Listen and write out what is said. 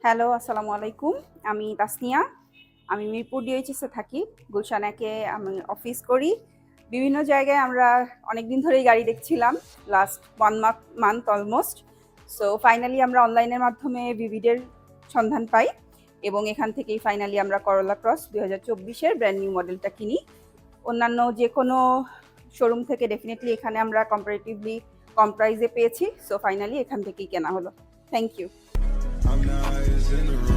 Hello, আসসালামু আলাইকুম। আমি তাসনিয়া। আমি মিরপুর ডিএইচএসে থাকি। গুলশানাকে আমি অফিস করি। বিভিন্ন জায়গায় আমরা অনেকদিন ধরেই গাড়ি দেখছিলাম। Last 1 month almost. So finally আমরা অনলাইনের মাধ্যমে ভিভিডের সন্ধান পাই এবং এখান থেকেই ফাইনালি আমরা করোলা ক্রস 2024 এর ব্র্যান্ড নিউ মডেলটা কিনি। অন্যান্য যে কোনো শোরুম থেকে ডেফিনিটলি এখানে আমরা কম্পারেটিভলি কম প্রাইসে পেয়েছি। সো ফাইনালি এখান থেকেই কেনা হলো। Thank you. I'm not in the room.